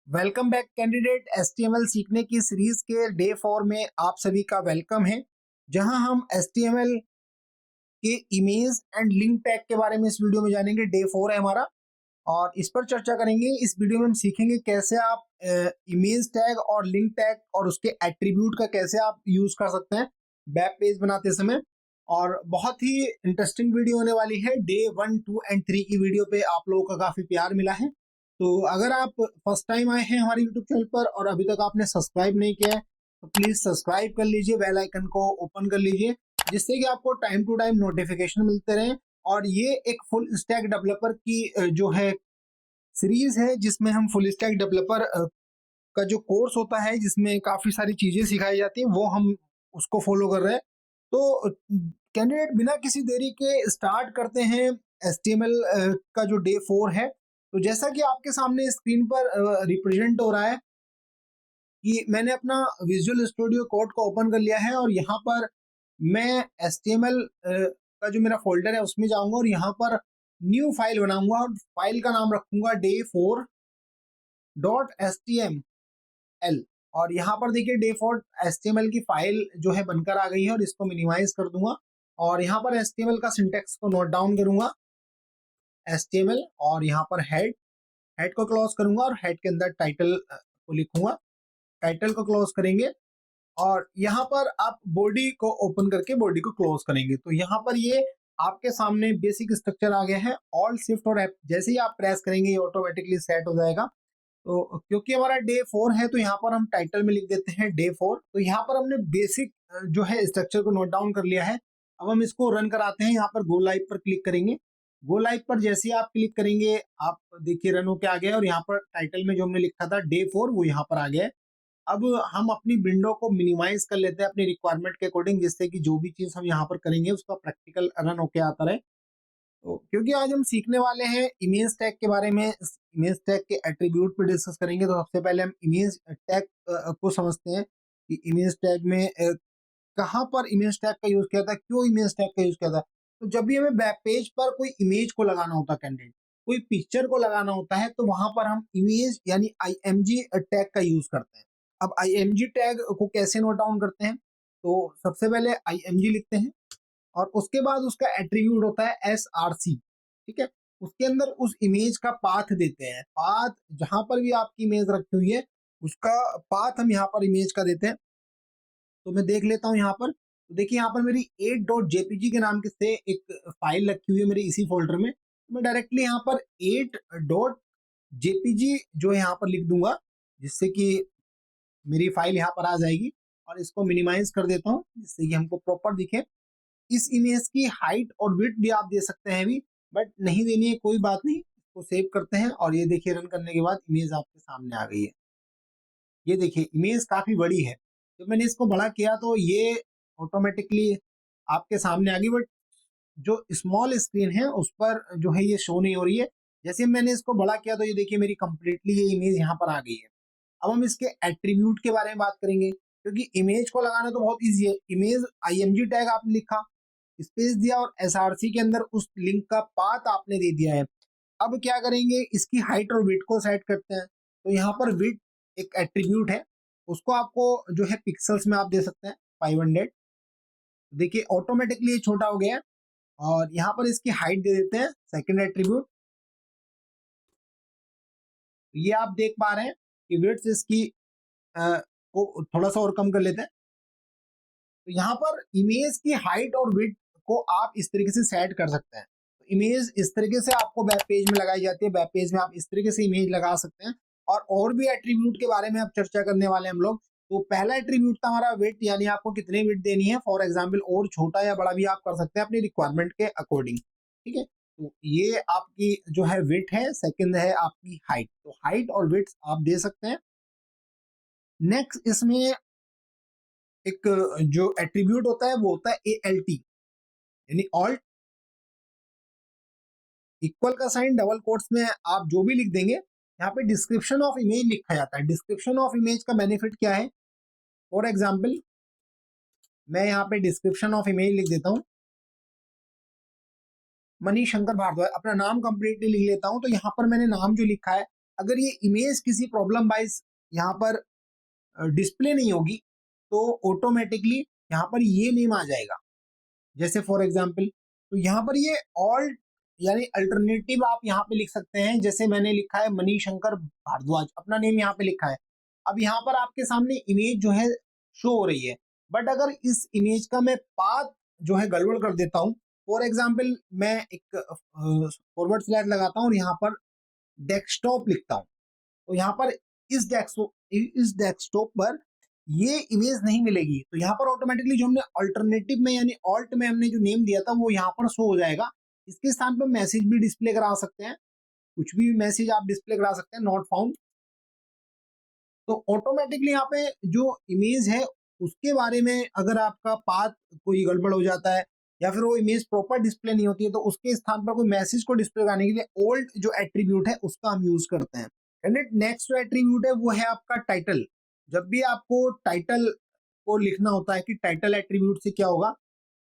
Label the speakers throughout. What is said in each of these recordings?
Speaker 1: Welcome back candidate. HTML सीखने की series के डे 4 में आप सभी का वेलकम है, जहां हम एचटीएमएल के इमेज एंड लिंक टैग के बारे में इस वीडियो में जानेंगे। डे 4 है हमारा और इस पर चर्चा करेंगे। इस वीडियो में हम सीखेंगे कैसे आप इमेज टैग और लिंक टैग और उसके एट्रीब्यूट का कैसे आप यूज कर सकते हैं वेब पेज बनाते समय। और बहुत ही इंटरेस्टिंग वीडियो होने वाली है। डे 1, 2 एंड 3 की वीडियो पे आप लोगों का काफी प्यार मिला है। तो अगर आप फर्स्ट टाइम आए हैं हमारे यूट्यूब चैनल पर और अभी तक आपने सब्सक्राइब नहीं किया है तो प्लीज सब्सक्राइब कर लीजिए, बेल आइकन को ओपन कर लीजिए, जिससे कि आपको टाइम टू टाइम नोटिफिकेशन मिलते रहे। और ये एक फुल स्टैक डेवलपर की जो है सीरीज है, जिसमें हम फुल स्टैक डेवलपर का जो कोर्स होता है, जिसमें काफी सारी चीजें सिखाई जाती हैं, वो हम उसको फॉलो कर रहे हैं। तो कैंडिडेट बिना किसी देरी के स्टार्ट करते हैं एचटीएमएल का जो डे 4 है। तो जैसा कि आपके सामने स्क्रीन पर रिप्रेजेंट हो रहा है कि मैंने अपना विजुअल स्टूडियो कोड को ओपन कर लिया है और यहाँ पर मैं एचटीएमएल का जो मेरा फोल्डर है उसमें जाऊंगा और यहाँ पर न्यू फाइल बनाऊंगा और फाइल का नाम रखूंगा day4.html। और यहाँ पर देखिए day4.html की फाइल जो है बनकर आ गई है और इसको मिनिमाइज कर दूंगा और यहाँ पर html का सिंटेक्स को नोट डाउन करूंगा, html, और यहाँ पर हेड को क्लोज करूंगा और हेड के अंदर टाइटल को लिखूंगा, टाइटल को क्लोज करेंगे और यहाँ पर आप बॉडी को ओपन करके बॉडी को क्लोज करेंगे। तो यहाँ पर ये आपके सामने बेसिक स्ट्रक्चर आ गया है। ऑल शिफ्ट और जैसे ही आप प्रेस करेंगे ये ऑटोमेटिकली सेट हो जाएगा। तो क्योंकि हमारा डे 4 है तो यहाँ पर हम टाइटल में लिख देते हैं डे 4। तो यहाँ पर हमने बेसिक जो है स्ट्रक्चर को नोट डाउन कर लिया है। अब हम इसको रन कराते हैं। यहाँ पर गो लाइव पर क्लिक करेंगे। गो लाइव पर जैसे ही आप क्लिक करेंगे आप देखिए रन होके आ गया और यहाँ पर टाइटल में जो हमने लिखा था डे 4 वो यहाँ पर आ गया है। अब हम अपनी विंडो को मिनिमाइज कर लेते हैं अपनी रिक्वायरमेंट के अकॉर्डिंग, जिससे कि जो भी चीज हम यहाँ पर करेंगे उसका प्रैक्टिकल रन होके आता रहे। तो क्योंकि आज हम सीखने वाले हैं इमेज टैग के बारे में, इमेज टैग के एट्रीब्यूट पे डिस्कस करेंगे। तो सबसे पहले हम इमेज टैग को समझते हैं कि इमेज टैग में कहाँ पर इमेज टैग का यूज किया था, क्यों इमेज टैग का यूज किया था। तो जब भी हमें वेब पेज पर कोई इमेज को लगाना होता है कैंडिडेट, कोई पिक्चर को लगाना होता है, तो वहां पर हम इमेज यानी आईएमजी टैग का यूज करते हैं। अब आईएमजी टैग को कैसे नोट डाउन करते हैं, तो सबसे पहले आईएमजी लिखते हैं और उसके बाद उसका एट्रीब्यूट होता है एसआरसी। ठीक है, उसके अंदर उस इमेज का पाथ देते हैं। पाथ जहां पर भी आपकी इमेज रखी हुई है उसका पाथ हम यहाँ पर इमेज का देते हैं। तो मैं देख लेता हूँ यहाँ पर। तो देखिए यहाँ पर मेरी 8.jpg के नाम से एक फाइल रखी हुई है मेरी इसी फोल्डर में। मैं डायरेक्टली यहाँ पर 8.jpg जो है यहाँ पर लिख दूंगा, जिससे कि मेरी फाइल यहाँ पर आ जाएगी। और इसको मिनिमाइज कर देता हूँ जिससे कि हमको प्रॉपर दिखे। इस इमेज की हाइट और विड्थ भी आप दे सकते हैं अभी, बट नहीं देनी है, कोई बात नहीं। इसको सेव करते हैं और ये देखिए रन करने के बाद इमेज आपके सामने आ गई है। ये देखिए इमेज काफी बड़ी है। जब मैंने इसको बड़ा किया तो ये ऑटोमेटिकली आपके सामने आ गई, बट जो स्मॉल स्क्रीन है उस पर जो है ये शो नहीं हो रही है। जैसे मैंने इसको बड़ा किया तो ये देखिए मेरी कंप्लीटली ये इमेज यहाँ पर आ गई है। अब हम इसके एट्रीब्यूट के बारे में बात करेंगे, क्योंकि इमेज को लगाना तो बहुत ईजी है। इमेज आईएमजी टैग आपने लिखा, स्पेस दिया और एसआरसी के अंदर उस लिंक का पाथ आपने दे दिया है। अब क्या करेंगे, इसकी हाइट और विड्थ को सेट करते हैं। तो यहाँ पर विड्थ एक एट्रीब्यूट है, उसको आपको जो है पिक्सल्स में आप दे सकते हैं 500। देखिए ऑटोमेटिकली ये छोटा हो गया है। और यहाँ पर इसकी हाइट दे देते हैं, सेकंड एट्रीब्यूट। ये आप देख पा रहे हैं कि विड्थ इसकी को थोड़ा सा और कम कर लेते हैं। तो यहाँ पर इमेज की हाइट और विड्थ को आप इस तरीके से सेट कर सकते हैं। तो इमेज इस तरीके से आपको वेब पेज में लगाई जाती है। वेब पेज में आप इस तरीके से इमेज लगा सकते हैं। और भी एट्रीब्यूट के बारे में अब चर्चा करने वाले हैं हम लोग। तो पहला एट्रीब्यूट था हमारा विड्थ, यानी आपको कितनी विड्थ देनी है। फॉर एग्जाम्पल और छोटा या बड़ा भी आप कर सकते हैं अपनी रिक्वायरमेंट के अकॉर्डिंग। ठीक है, तो ये आपकी जो है विड्थ है। सेकंड है आपकी हाइट, तो हाइट और विड्थ आप दे सकते हैं। नेक्स्ट इसमें एक जो एट्रीब्यूट होता है वो होता है ALT, यानी ऑल्ट इक्वल का साइन डबल कोट्स में आप जो भी लिख देंगे। यहाँ पे डिस्क्रिप्शन ऑफ इमेज लिखा जाता है। डिस्क्रिप्शन ऑफ इमेज का बेनिफिट क्या है, फॉर एग्जाम्पल मैं यहाँ पे डिस्क्रिप्शन ऑफ इमेज लिख देता हूँ मनीष शंकर भारद्वाज, अपना नाम कंप्लीटली लिख लेता हूँ। तो यहाँ पर मैंने नाम जो लिखा है अगर ये इमेज किसी प्रॉब्लम वाइज यहाँ पर डिस्प्ले नहीं होगी तो ऑटोमेटिकली यहाँ पर ये नेम आ जाएगा। जैसे फॉर एग्जांपल तो यहाँ पर ये ऑल्ट यानी अल्टरनेटिव आप यहाँ पे लिख सकते हैं। जैसे मैंने लिखा है मणिशंकर भारद्वाज, अपना नेम यहाँ पे लिखा है। अब यहाँ पर आपके सामने इमेज जो है शो हो रही है, बट अगर इस इमेज का मैं पाथ जो है गड़बड़ कर देता हूँ, फॉर एग्जाम्पल मैं एक फॉरवर्ड स्लैश लगाता हूँ और यहाँ पर डेस्कटॉप लिखता हूँ, तो यहाँ पर इस डेस्कटॉप पर ये इमेज नहीं मिलेगी। तो यहाँ पर ऑटोमेटिकली जो हमने अल्टरनेटिव में यानी ऑल्ट में हमने जो नेम दिया था वो यहाँ पर शो हो जाएगा। इसके स्थान पर मैसेज भी डिस्प्ले करा सकते हैं, कुछ भी मैसेज आप डिस्प्ले करा सकते हैं, नॉट फाउंड। तो ऑटोमेटिकली यहाँ पे जो इमेज है उसके बारे में अगर आपका पाथ कोई गड़बड़ हो जाता है या फिर वो इमेज प्रॉपर डिस्प्ले नहीं होती है, तो उसके स्थान पर कोई मैसेज को डिस्प्ले करने के लिए ओल्ड जो एट्रीब्यूट है उसका हम यूज करते हैं। नेक्स्ट जो एट्रीब्यूट है वो है आपका टाइटल। जब भी आपको टाइटल को लिखना होता है कि टाइटल एट्रीब्यूट से क्या होगा,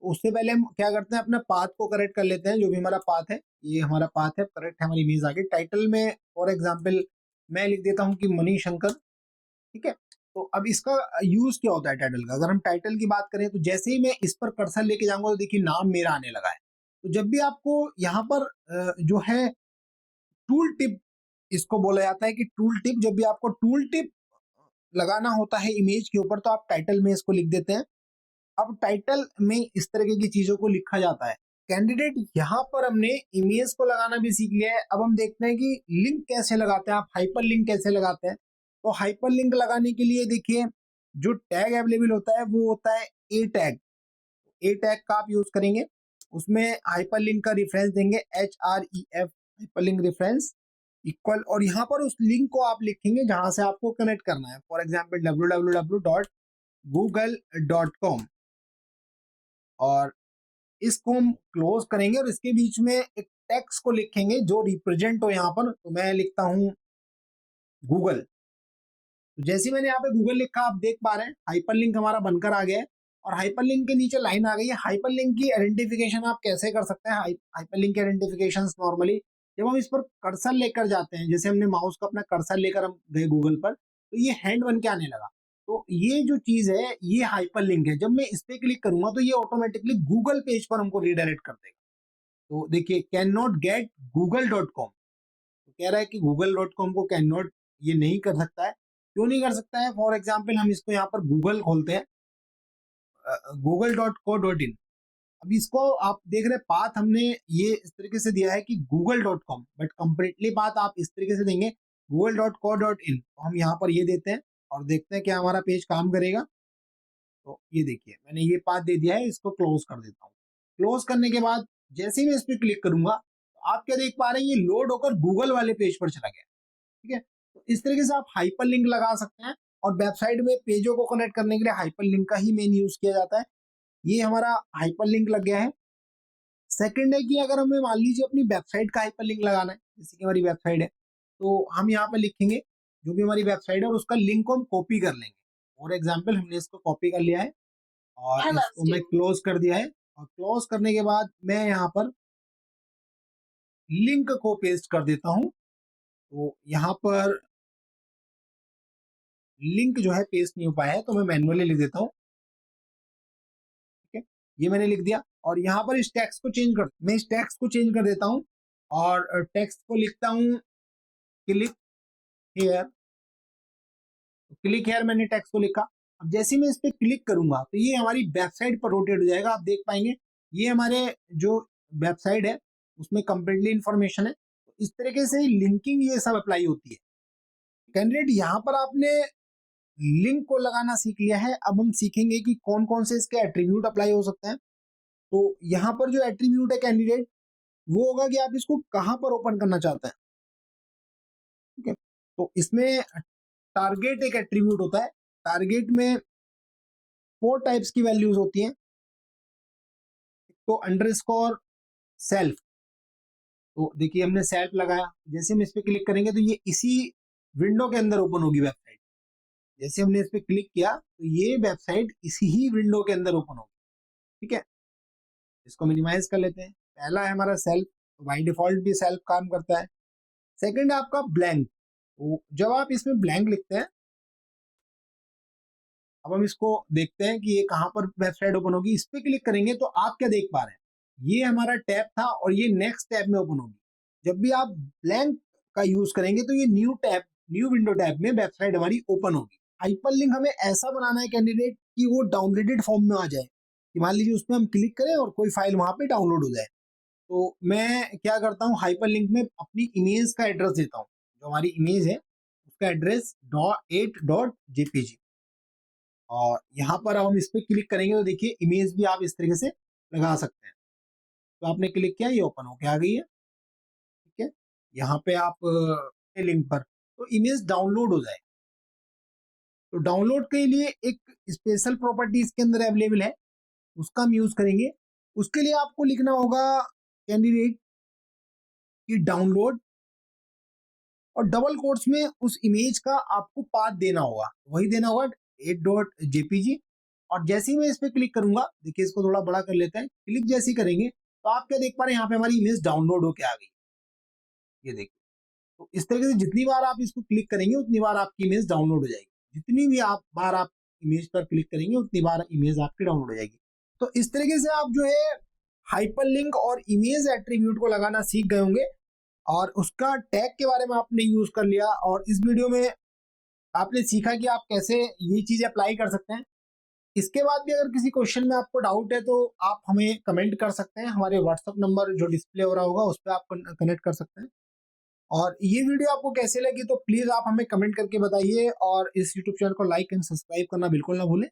Speaker 1: उससे पहले हम क्या करते हैं, अपना पाथ को करेक्ट कर लेते हैं। जो भी हमारा पाथ है, ये हमारा पाथ है, करेक्ट है, हमारी इमेज आ गई। टाइटल में फॉर एग्जाम्पल मैं लिख देता हूँ कि मणिशंकर, ठीक है। तो अब इसका यूज क्या होता है टाइटल का, अगर हम टाइटल की बात करें तो जैसे ही मैं इस पर कर्सर लेके जाऊंगा तो देखिए नाम मेरा आने लगा है। तो जब भी आपको यहाँ पर जो है टूल टिप इसको बोला जाता है कि टूल टिप, जब भी आपको टूल टिप लगाना होता है इमेज के ऊपर तो आप टाइटल में इसको लिख देते हैं। अब टाइटल में इस तरीके की चीजों को लिखा जाता है। कैंडिडेट यहाँ पर हमने इमेज को लगाना भी सीख लिया है। अब हम देखते हैं कि लिंक कैसे लगाते हैं, आप हाइपर लिंक कैसे लगाते हैं। तो हाइपर लिंक लगाने के लिए देखिए जो टैग अवेलेबल होता है वो होता है ए टैग। ए टैग का आप यूज करेंगे, उसमें हाइपर लिंक का रेफरेंस देंगे HREF, hyper link reference equal, और यहाँ पर उस लिंक को आप लिखेंगे जहां से आपको कनेक्ट करना है। फॉर एग्जाम्पल www.google.com, और इसको हम क्लोज करेंगे और इसके बीच में एक टेक्स्ट को लिखेंगे जो रिप्रेजेंट हो यहाँ पर। तो मैं लिखता हूं गूगल। तो जैसे मैंने यहाँ पे गूगल लिखा आप देख पा रहे हैं हाइपरलिंक हमारा बनकर आ गया है, और हाइपरलिंक के नीचे लाइन आ गई है। हाइपरलिंक की आइडेंटिफिकेशन आप कैसे कर सकते हैं, हाइपरलिंक की आइडेंटिफिकेशन नॉर्मली जब हम इस पर कर्सर लेकर जाते हैं, जैसे हमने माउस का अपना कर्सर लेकर हम गए गूगल पर, तो ये हैंड बन के आने लगा। तो ये जो चीज है ये हाइपरलिंक है। जब मैं इस पे क्लिक करूंगा तो ये ऑटोमेटिकली गूगल पेज पर हमको रीडायरेक्ट कर देगा। तो देखिए कैन नॉट गेट google.com, तो कह रहा है कि google.com को कैन नॉट ये नहीं कर सकता है। क्यों नहीं कर सकता है, फॉर एग्जाम्पल हम इसको यहाँ पर गूगल खोलते हैं, google.co.in। अब इसको आप देख रहे हैं पाथ हमने ये इस तरीके से दिया है कि google.com, बट कंप्लीटली पाथ आप इस तरीके से देंगे google.co.in। तो हम यहाँ पर ये देते हैं और देखते हैं क्या हमारा पेज काम करेगा। तो ये देखिए मैंने ये पाथ दे दिया है, इसको क्लोज कर देता हूँ। क्लोज करने के बाद जैसे ही मैं इस पर क्लिक करूंगा तो आप क्या देख पा रहे हैं, ये लोड होकर गूगल वाले पेज पर चला गया। ठीक है, तो इस तरीके से आप हाइपर लिंक लगा सकते हैं, और वेबसाइट में पेजों को कनेक्ट करने के लिए हाइपर लिंक का ही मेन यूज किया जाता है। ये हमारा हाइपर लिंक लग गया है। सेकंड है कि अगर हमें मान लीजिए अपनी वेबसाइट का हाइपर लिंक लगाना है, जैसे कि हमारी वेबसाइट है, तो हम यहाँ पे लिखेंगे जो भी हमारी वेबसाइट है और उसका लिंक को हम कॉपी कर लेंगे। फॉर एग्जाम्पल हमने इसको कॉपी कर लिया है और इसको मैं क्लोज कर दिया है, और क्लोज करने के बाद मैं यहाँ पर लिंक को पेस्ट कर देता हूँ। तो यहाँ पर लिंक जो है पेस्ट नहीं हो पाया है, तो मैं मैन्युअली लिख देता हूँ। ठीक है, ये मैंने लिख दिया, और यहाँ पर इस टेक्स्ट को चेंज कर देता हूँ, और टेक्स्ट को लिखता हूँ क्लिक हेयर। क्लिक हेयर मैंने टेक्स्ट को लिखा। अब जैसे मैं इस पे क्लिक करूंगा तो ये हमारी वेबसाइट पर रोटेट हो जाएगा। आप देख पाएंगे ये हमारे जो वेबसाइट है उसमें कंप्लीटली इंफॉर्मेशन है। तो इस तरीके से लिंकिंग ये सब अप्लाई होती है। कैंडिडेट यहाँ पर आपने लिंक को लगाना सीख लिया है। अब हम सीखेंगे कि कौन कौन से इसके एट्रीब्यूट अप्लाई हो सकते हैं। तो यहाँ पर जो एट्रीब्यूट है कैंडिडेट वो होगा कि आप इसको कहाँ पर ओपन करना चाहते हैं। ठीक है, तो इसमें टारगेट एक एट्रीब्यूट होता है। टारगेट में 4 टाइप्स की वैल्यूज होती हैं। तो अंडरस्कोर सेल्फ, तो देखिए हमने सेल्फ लगाया, जैसे हम इस पे क्लिक करेंगे तो ये इसी विंडो के अंदर ओपन होगी वेबसाइट। जैसे हमने इस पे क्लिक किया तो ये वेबसाइट इसी ही विंडो के अंदर ओपन होगी। ठीक है, इसको मिनिमाइज कर लेते हैं। पहला है हमारा सेल्फ, बाय डिफॉल्ट भी सेल्फ काम करता है। सेकंड है आपका ब्लैंक। तो जब आप इसमें ब्लैंक लिखते हैं, अब हम इसको देखते हैं कि ये कहाँ पर वेबसाइट ओपन होगी। इस पे क्लिक करेंगे तो आप क्या देख पा रहे हैं, ये हमारा टैब था और ये नेक्स्ट टैब में ओपन होगी। जब भी आप ब्लैंक का यूज करेंगे तो ये new tab, new window tab में वेबसाइट हमारी ओपन होगी। हाइपरलिंक हमें ऐसा बनाना है कैंडिडेट कि वो डाउनलोडेड फॉर्म में आ जाए, कि मान लीजिए उसमें हम क्लिक करें और कोई फाइल वहां पे डाउनलोड हो जाए। तो मैं क्या करता हूँ, हाइपरलिंक में अपनी इमेज का एड्रेस देता हूँ, जो हमारी इमेज है उसका एड्रेस .8.jpg, और यहाँ पर हम इस पे क्लिक करेंगे तो देखिए इमेज भी आप इस तरीके से लगा सकते हैं। तो आपने क्लिक किया, ये ओपन होके आ गई है। ठीक है, यहाँ पे आप लिंक पर तो इमेज डाउनलोड हो जाए। तो डाउनलोड के लिए एक स्पेशल प्रॉपर्टी इसके अंदर अवेलेबल है, उसका हम यूज करेंगे। उसके लिए आपको लिखना होगा कैंडिडेट की डाउनलोड, और डबल कोट्स में उस इमेज का आपको पाथ देना होगा, वही देना होगा 8.jpg। और जैसे ही मैं इस पे क्लिक करूंगा, देखिए इसको थोड़ा बड़ा कर लेते हैं, क्लिक जैसे ही करेंगे तो आप क्या देख पा रहे हैं, यहाँ पे हमारी इमेज डाउनलोड होके आ गई। ये देखिए, तो इस तरीके से जितनी बार आप इसको क्लिक करेंगे उतनी बार आपकी इमेज डाउनलोड हो जाएगी। जितनी भी आप बार आप इमेज पर क्लिक करेंगे उतनी बार इमेज आपकी डाउनलोड हो जाएगी। तो इस तरीके से आप जो है हाइपरलिंक और इमेज एट्रीब्यूट को लगाना सीख गए होंगे, और उसका टैग के बारे में आपने यूज कर लिया, और इस वीडियो में आपने सीखा कि आप कैसे ये चीजें अप्लाई कर सकते हैं। इसके बाद भी अगर किसी क्वेश्चन में आपको डाउट है तो आप हमें कमेंट कर सकते हैं, हमारे व्हाट्सएप नंबर जो डिस्प्ले हो रहा होगा उस पर आप कनेक्ट कर सकते हैं। और ये वीडियो आपको कैसे लगी तो प्लीज आप हमें कमेंट करके बताइए, और इस यूट्यूब चैनल को लाइक एंड सब्सक्राइब करना बिल्कुल ना भूलें।